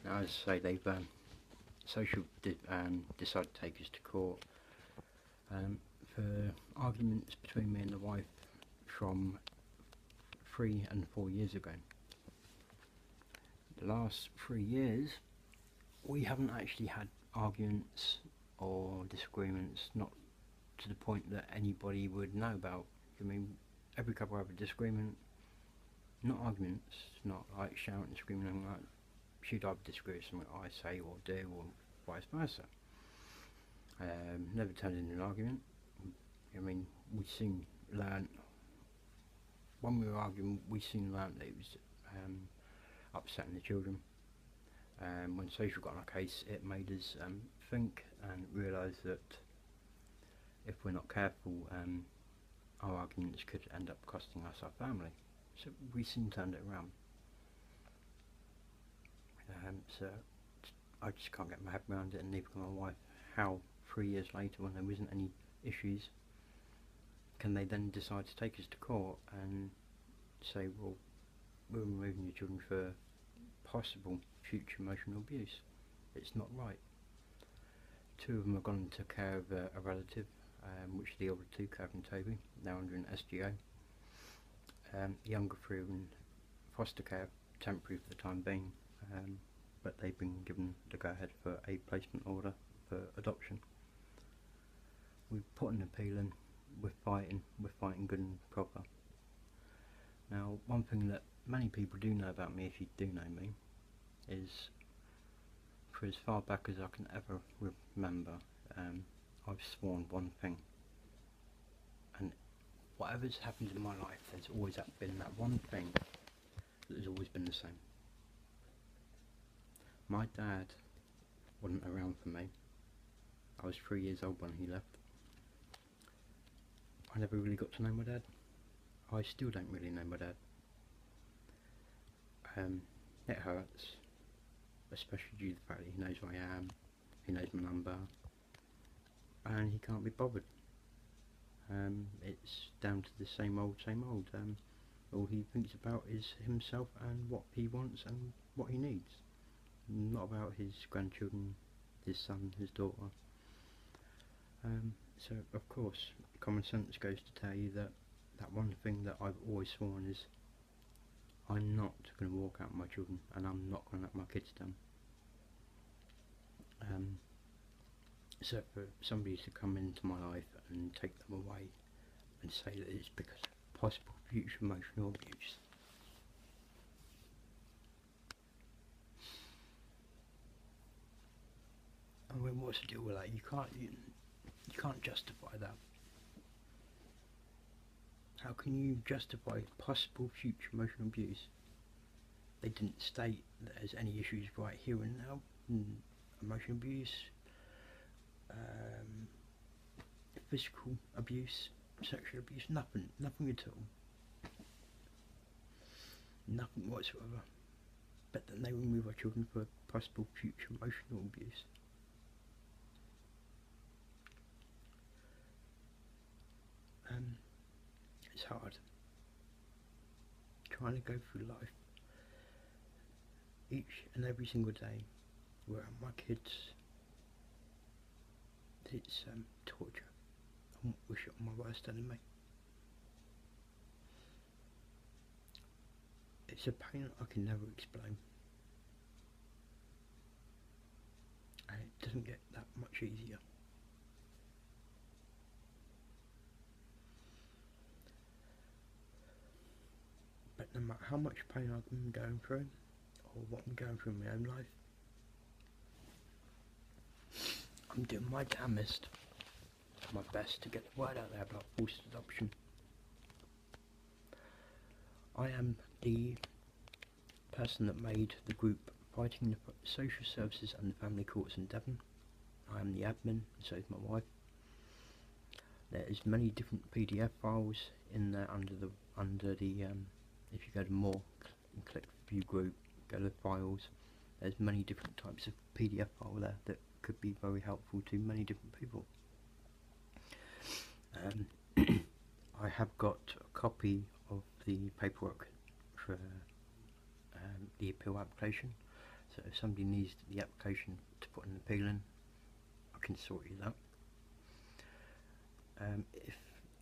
Now, as I say, they've decided to take us to court for arguments between me and the wife from 3 and 4 years ago. The last 3 years we haven't actually had arguments or disagreements, not to the point that anybody would know about. I mean, every couple have a disagreement, not arguments, not like shouting and screaming and like, she'd either disagree with something I say or do, or vice versa. Never turned into an argument. I mean, we soon learned, when we were arguing, we soon learned that it was upsetting the children. When social got on our case, it made us think and realise that if we're not careful, our arguments could end up costing us our family. So we soon turned it around. So I just can't get my head around it, and neither can my wife. How 3 years later, when there wasn't any issues, can they then decide to take us to court and say, well, we're removing your children for possible future emotional abuse? It's not right. 2 of them have gone into care of a relative, which the older 2, Kevin and Toby, now under an SGO. The younger 3 are in foster care, temporary for the time being, but they've been given the go-ahead for a placement order for adoption. We've put an appeal in, we're fighting good and proper. Now, one thing that many people do know about me, if you do know me, is for as far back as I can ever remember, I've sworn one thing, and whatever's happened in my life, there's always been that one thing that has always been the same. My dad wasn't around for me. I was 3 years old when he left. I never really got to know my dad. I still don't really know my dad. It hurts, especially due to the fact that he knows who I am, he knows my number, and he can't be bothered. It's down to the same old. All he thinks about is himself and what he wants and what he needs, not about his grandchildren, his son, his daughter. So of course, common sense goes to tell you that one thing that I've always sworn is, I'm not going to walk out my children, and I'm not going to let my kids down. So for somebody to come into my life and take them away and say that it's because of possible future emotional abuse, I mean, what's the deal with that? You can't justify that. How can you justify possible future emotional abuse? They didn't state that there's any issues right here and now. Emotional abuse, physical abuse, sexual abuse, nothing at all. Nothing whatsoever. But then they remove our children for possible future emotional abuse. It's hard trying to go through life each and every single day without my kids. It's torture. I wish it on my worst enemy. It's a pain I can never explain, and it doesn't get that much easier. But no matter how much pain I'm going through, or what I'm going through in my own life, I'm doing my damnedest, my best to get the word out there about forced adoption. I am the person that made the group Fighting the Social Services and the Family Courts in Devon. I am the admin, and so is my wife. There is many different PDF files in there under the if you go to more and click view group, go to files, there's many different types of PDF file there that could be very helpful to many different people. I have got a copy of the paperwork for the appeal application, So if somebody needs the application to put an appeal in, I can sort you that.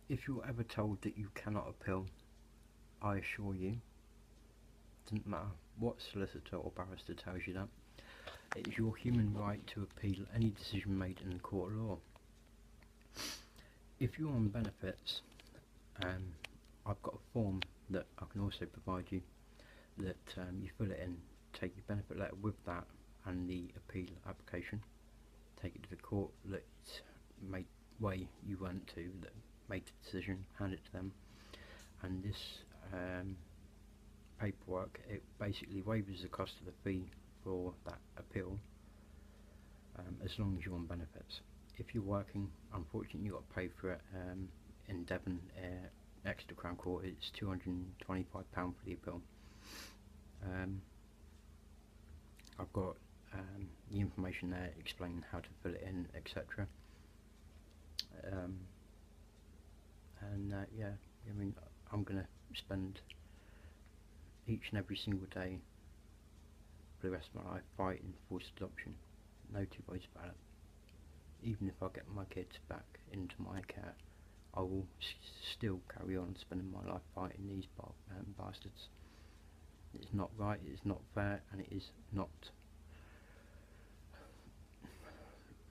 If you're ever told that you cannot appeal, I assure you, it doesn't matter what solicitor or barrister tells you that, it is your human right to appeal any decision made in the court of law. If you're on benefits, I've got a form that I can also provide you that you fill it in, take your benefit letter with that and the appeal application, take it to the court that way you went to that made the decision, hand it to them, and this paperwork, it basically waives the cost of the fee for that appeal as long as you're on benefits. If you're working, unfortunately you've got to pay for it. In Devon, extra Crown Court, it's £225 for the appeal. I've got the information there explaining how to fill it in, etc. Yeah, I mean, I'm going to spend each and every single day for the rest of my life fighting forced adoption. No two ways about it. Even if I get my kids back into my care, I will still carry on spending my life fighting these bastards. It's not right, it's not fair, and it is not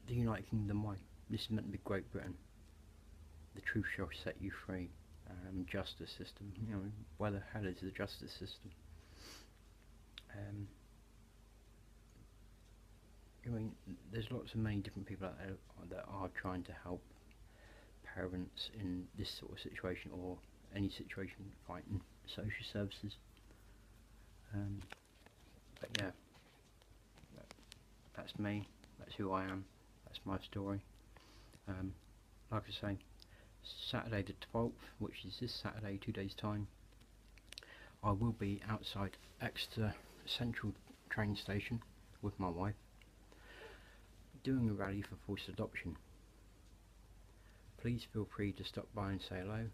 the United Kingdom way. This is meant to be Great Britain. The truth shall set you free. Justice system, you know, where the hell is the justice system? I mean, there's lots of many different people out there that are trying to help parents in this sort of situation or any situation fighting social services. But yeah, that's me, that's who I am, that's my story. Like I say, Saturday the 12th, which is this Saturday, 2 days time, I will be outside Exeter Central train station with my wife doing a rally for forced adoption. Please feel free to stop by and say hello,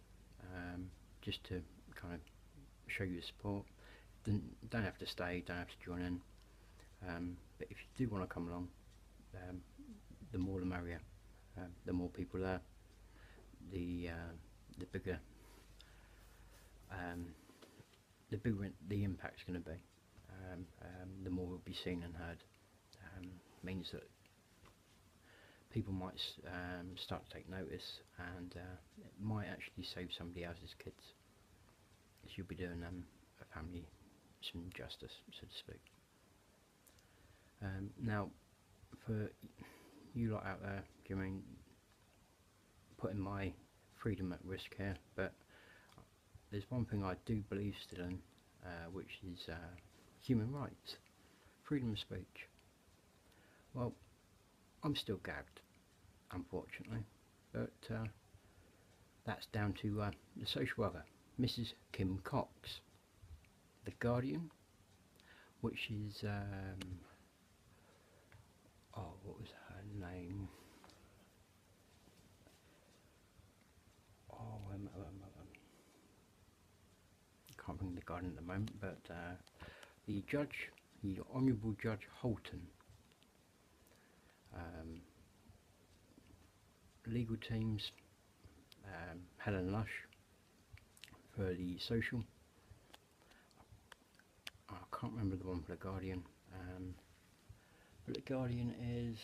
just to kind of show your support. Don't have to stay, don't have to join in, but if you do want to come along, the more the merrier. The more people there, the bigger the impact's going to be. The more will be seen and heard. Means that people might start to take notice, and it might actually save somebody else's kids. You'll be doing a family some justice, so to speak. Now, for you lot out there, do you mean putting my freedom at risk here? But there's one thing I do believe still in, which is human rights, freedom of speech. Well, I'm still gagged, unfortunately, but that's down to the social worker, Mrs. Kim Cox, The Guardian, which is what was her name? I can't think of The Guardian at the moment, but the judge, the Honourable Judge Holton, legal teams, Helen Lush for the social. I can't remember the one for The Guardian, but The Guardian is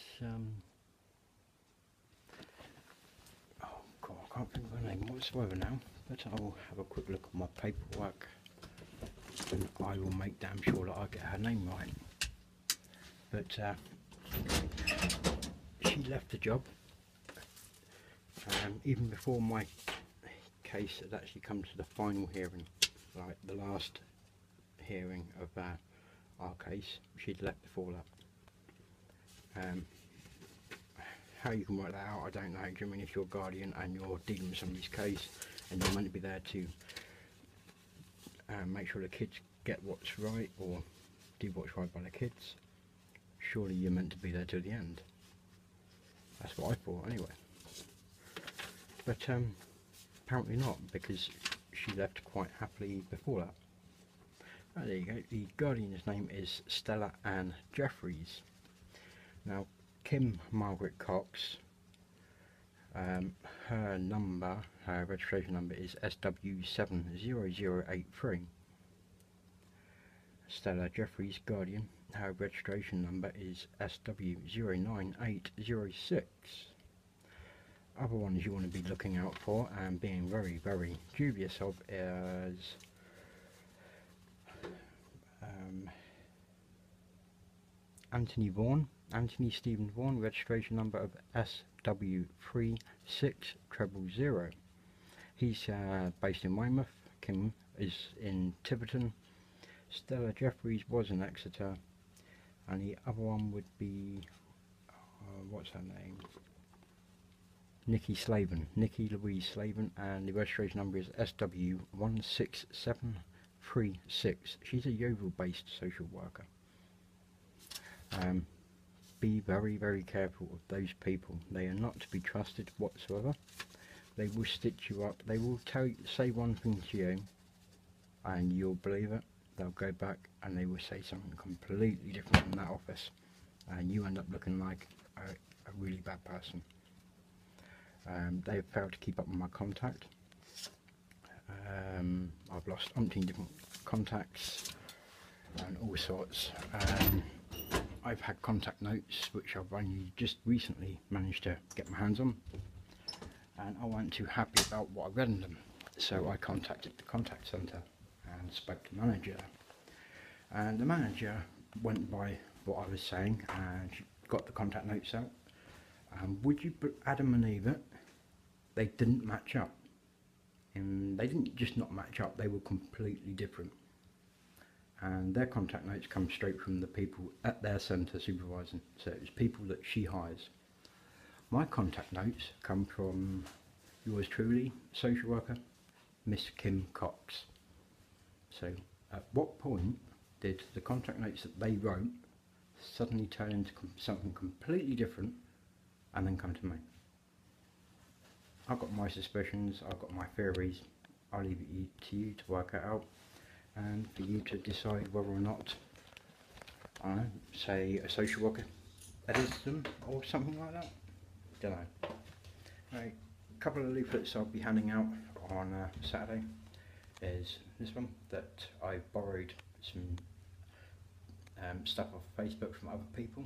oh god, I can't think of her name whatsoever now, but I will have a quick look at my paperwork and I will make damn sure that I get her name right. But she left the job even before my case had actually come to the final hearing, like the last hearing of our case. She'd left before that. How you can work that out, I don't know. Do you mean if you're a guardian and you're dealing with somebody's case and you're meant to be there to make sure the kids get what's right or do what's right by the kids, surely you're meant to be there till the end. That's what I thought anyway. But apparently not, because she left quite happily before that. Oh, there you go. The Guardian's name is Stella Ann Jeffries. Now, Kim Margaret Cox, her registration number is SW70083. Stella Jeffries Guardian, her registration number is SW09806. Other ones you want to be looking out for and being very, very dubious of is Anthony Stephen Vaughan, registration number of SW36000. He's based in Weymouth. Kim is in Tiverton. Stella Jeffries was in Exeter, and the other one would be what's her name? Nikki Louise Slavin, and the registration number is SW16736. She's a Yeovil-based social worker. Be very, very careful of those people. They are not to be trusted whatsoever. They will stitch you up. They will say one thing to you, and you'll believe it. They'll go back and they will say something completely different in that office, and you end up looking like a really bad person. They have failed to keep up with my contact. I've lost umpteen different contacts and all sorts. I've had contact notes which I've only just recently managed to get my hands on, and I wasn't too happy about what I read in them, so I contacted the contact centre and spoke to the manager, and the manager went by what I was saying and she got the contact notes out, and would you Adam and Eve it, they didn't match up, and they didn't just not match up, they were completely different. And their contact notes come straight from the people at their centre supervising, so it's people that she hires. My contact notes come from yours truly, social worker, Miss Kim Cox. So at what point did the contact notes that they wrote suddenly turn into something completely different and then come to me? I've got my suspicions, I've got my theories. I'll leave it to you to work it out, and for you to decide whether or not, I don't know, say a social worker edits them or something like that. Don't know. Right, a couple of leaflets I'll be handing out on Saturday is this one that I borrowed some stuff off Facebook from other people,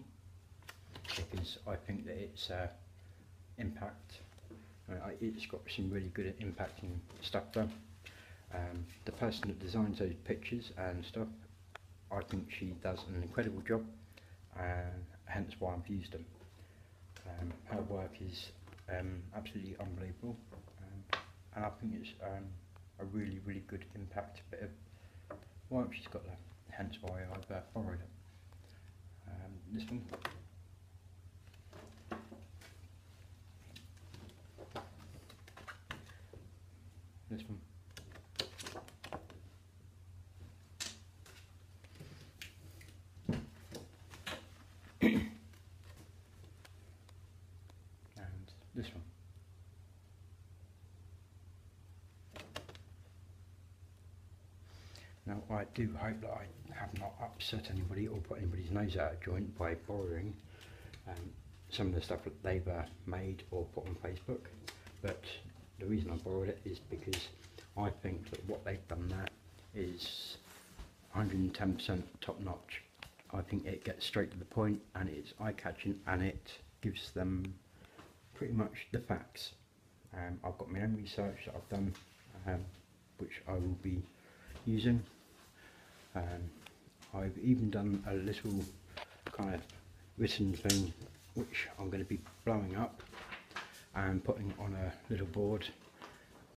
because I think that it's it's got some really good impacting stuff done. The person that designs those pictures and stuff, I think she does an incredible job, and hence why I've used them. Her work is absolutely unbelievable, and I think it's a really, really good impact bit of work she's got there, hence why I've borrowed it. This one. This one. And this one. Now I do hope that I have not upset anybody or put anybody's nose out of joint by borrowing some of the stuff that they've made or put on Facebook, but the reason I borrowed it is because I think that what they've done there is 110% top notch. I think it gets straight to the point and it's eye-catching, and it gives them pretty much the facts. I've got my own research that I've done, which I will be using. I've even done a little kind of written thing which I'm going to be blowing up and putting on a little board